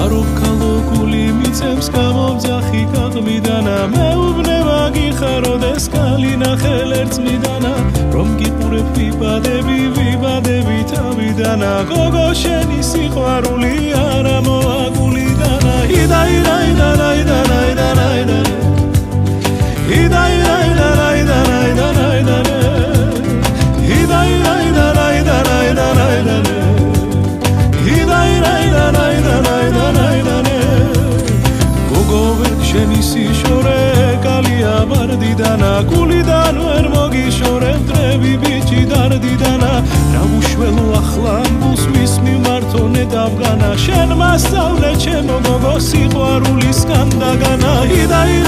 ვარობ ქალოგული მიცემს გამომძახი გაღმიდანა მეუბნე მაგიხაროდეს კალი ნახელ ერთმიდანა რომ გიყურებ ვიბადები თავიდანა გოგო შენი სიყვარული არა მოაგულიდანა შენი სიშორე კალია ვარდიდანა გულიდან ვერ მოგიშორებ დრები ბიჭი დარდიდანა რა უშველო ახლა ამბულს ვის მიმართონე დავგანა შენ მასწავლე ჩემო გოგო სიყვარულისგან დაგანა იდაი